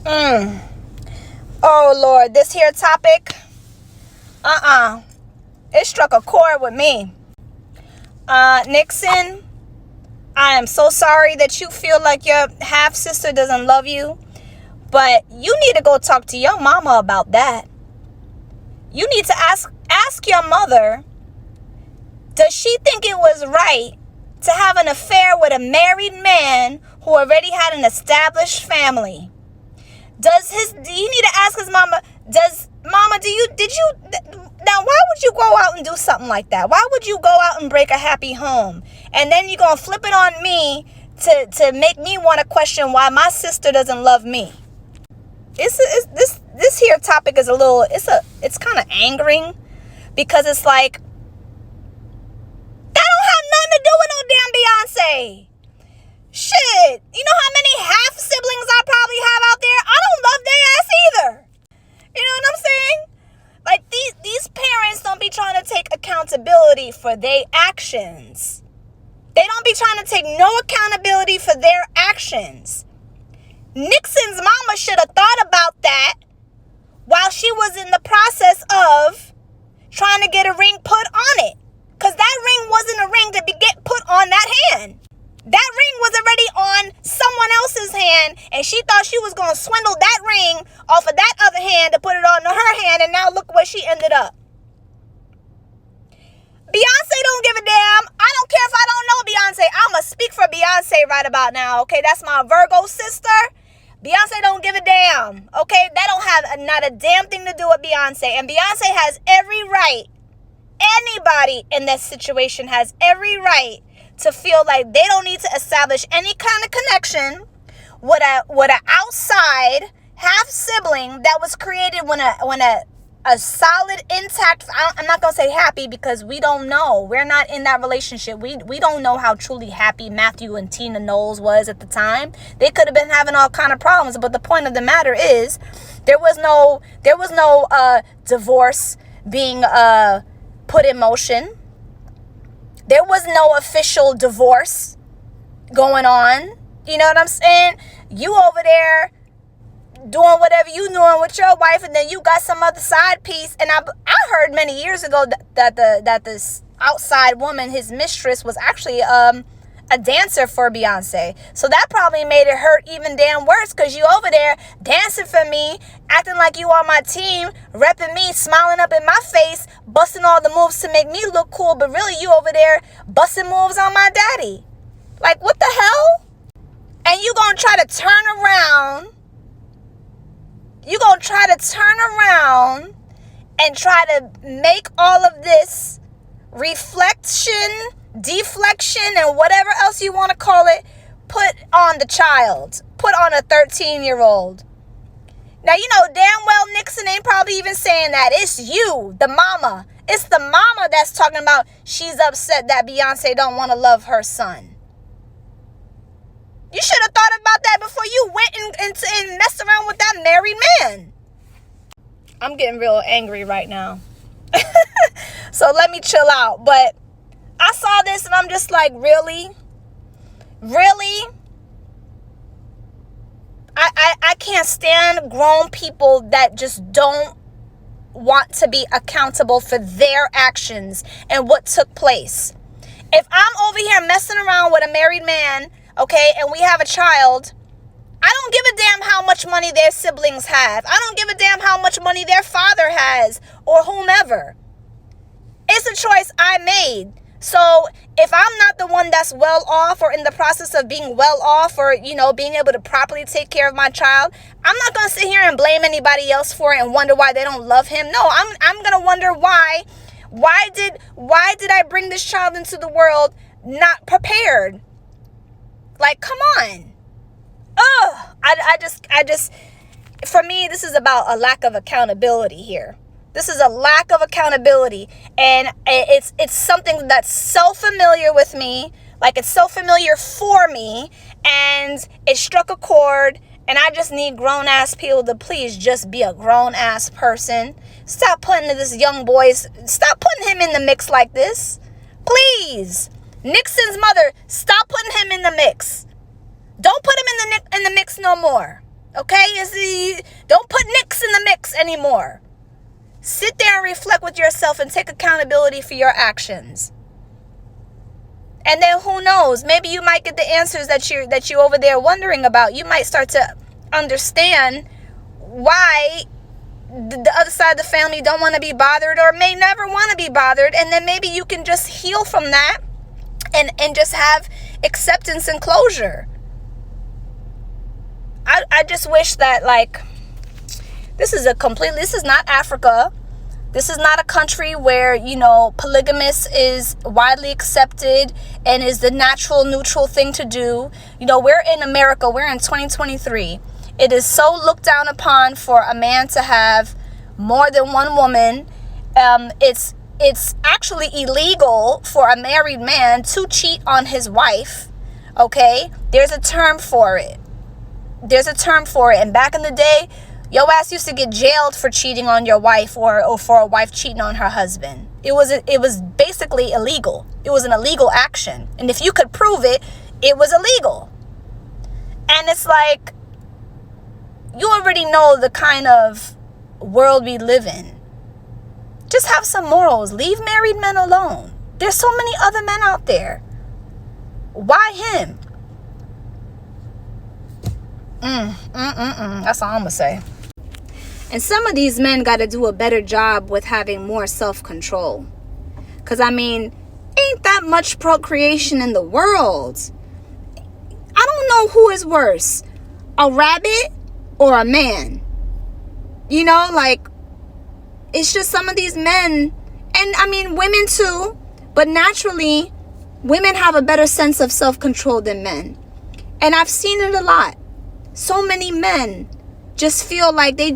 Mm. Oh, Lord, this here topic, it struck a chord with me. Nixon, I am so sorry that you feel like your half-sister doesn't love you, but you need to go talk to your mama about that. You need to ask your mother, does she think it was right to have an affair with a married man who already had an established family? Do you need to ask his mama, now why would you go out and do something like that? Why would you go out and break a happy home? And then you're going to flip it on me to make me want to question why my sister doesn't love me. This here topic is it's kind of angering, because it's like, that don't have nothing to do with no damn Beyonce. Shit, you know how many half siblings I probably have out there? I don't love their ass either. You know what I'm saying? Like, these parents don't be trying to take accountability for their actions. They don't be trying to take no accountability for their actions. Nixon's mama should have thought about that while she was in the process of trying to get a ring put on it. Because that ring wasn't a ring to get put on that hand. That ring was already on someone else's hand, and she thought she was going to swindle that ring off of that other hand to put it on her hand, and now look where she ended up. Beyonce don't give a damn. I don't care if I don't know Beyonce. I'm going to speak for Beyonce right about now, okay? That's my Virgo sister. Beyonce don't give a damn, okay? That don't have not a damn thing to do with Beyonce. And Beyonce has every right. Anybody in that situation has every right to feel like they don't need to establish any kind of connection with an outside half sibling that was created when a solid, intact, I'm not going to say happy, because we don't know. We're not in that relationship. We don't know how truly happy Matthew and Tina Knowles was at the time. They could have been having all kind of problems, but the point of the matter is there was no divorce being put in motion. There was no official divorce going on. You know what I'm saying? You over there doing whatever you doing with your wife, and then you got some other side piece. And I heard many years ago that this outside woman, his mistress, was actually a dancer for Beyonce. So that probably made it hurt even damn worse, because you over there dancing for me, acting like you on my team, repping me, smiling up in my face, busting all the moves to make me look cool, but really you over there busting moves on my daddy. Like, what the hell? And you gonna try to turn around. You gonna try to turn around and try to make all of this reflection, deflection, and whatever else you want to call it, put on the child, put on a 13-year-old. Now, you know damn well Nixon ain't probably even saying that. It's you, the mama. It's the mama that's talking about she's upset that Beyonce don't want to love her son. You should have thought about that before you went and messed around with that married man. I'm getting real angry right now. So let me chill out. But I saw this and I'm just like, really? Really? I can't stand grown people that just don't want to be accountable for their actions and what took place. If I'm over here messing around with a married man, okay, and we have a child, I don't give a damn how much money their siblings have. I don't give a damn how much money their father has or whomever. It's a choice I made. So if I'm not the one that's well off or in the process of being well off or, you know, being able to properly take care of my child, I'm not going to sit here and blame anybody else for it and wonder why they don't love him. No, I'm going to wonder why did I bring this child into the world not prepared? Like, come on. Ugh. I just, for me, this is about a lack of accountability here. This is a lack of accountability, and it's something that's so familiar with me, like it's so familiar for me, and it struck a chord, and I just need grown-ass people to please just be a grown-ass person. Stop putting him in the mix like this. Please. Nixon's mother, stop putting him in the mix. Don't put him in the mix no more. Okay? Don't put nicks in the mix anymore. Sit there and reflect with yourself and take accountability for your actions. And then who knows? Maybe you might get the answers that you over there wondering about. You might start to understand why the other side of the family don't want to be bothered or may never want to be bothered. And then maybe you can just heal from that and just have acceptance and closure. I just wish that, like, this is not Africa. This is not a country where, polygamous is widely accepted and is the natural, neutral thing to do. We're in America. We're in 2023. It is so looked down upon for a man to have more than one woman. It's actually illegal for a married man to cheat on his wife. Okay? There's a term for it. And back in the day, your ass used to get jailed for cheating on your wife or for a wife cheating on her husband. It was basically illegal. It was an illegal action. And if you could prove it, it was illegal. And it's like, you already know the kind of world we live in. Just have some morals. Leave married men alone. There's so many other men out there. Why him? That's all I'm going to say. And some of these men got to do a better job with having more self-control. Because, ain't that much procreation in the world. I don't know who is worse, a rabbit or a man. It's just some of these men, and women too, but naturally, women have a better sense of self-control than men. And I've seen it a lot. So many men just feel like they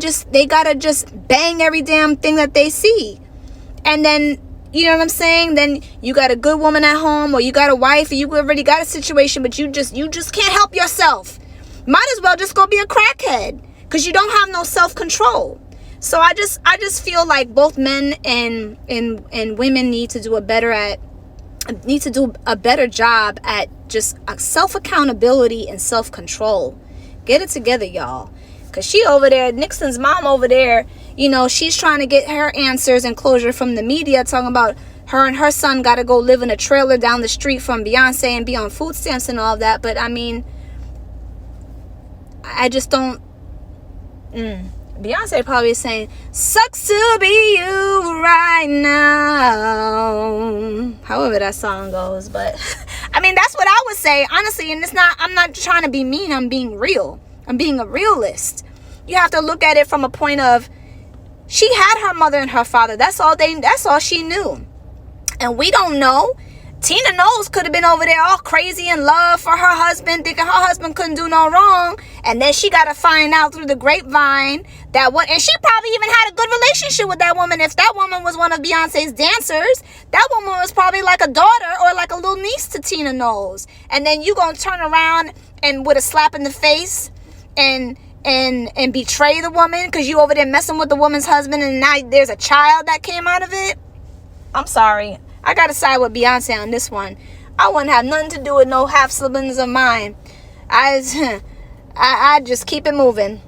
gotta just bang every damn thing that they see. And then, you know what I'm saying? Then you got a good woman at home, or you got a wife, or you already got a situation, but you just can't help yourself. Might as well just go be a crackhead, because you don't have no self-control. So I just feel like both men and women need to do a better job at just self-accountability and self-control. Get it together, y'all. Because she over there, Nixon's mom over there, she's trying to get her answers and closure from the media, talking about her and her son got to go live in a trailer down the street from Beyonce and be on food stamps and all that. But, I just don't... Beyonce probably is saying, sucks to be you right now. However that song goes. But, that's what I would say, honestly. And I'm not trying to be mean. I'm being real. I'm being a realist. You have to look at it from a point of, she had her mother and her father. That's all she knew. And we don't know. Tina Knowles could have been over there all crazy in love for her husband, thinking her husband couldn't do no wrong. And then she got to find out through the grapevine and she probably even had a good relationship with that woman. If that woman was one of Beyonce's dancers, that woman was probably like a daughter or like a little niece to Tina Knowles. And then you gonna turn around and with a slap in the face and betray the woman because you over there messing with the woman's husband, and now there's a child that came out of it. I'm sorry. I got to side with Beyonce on this one. I wouldn't have nothing to do with no half siblings of mine. I just keep it moving.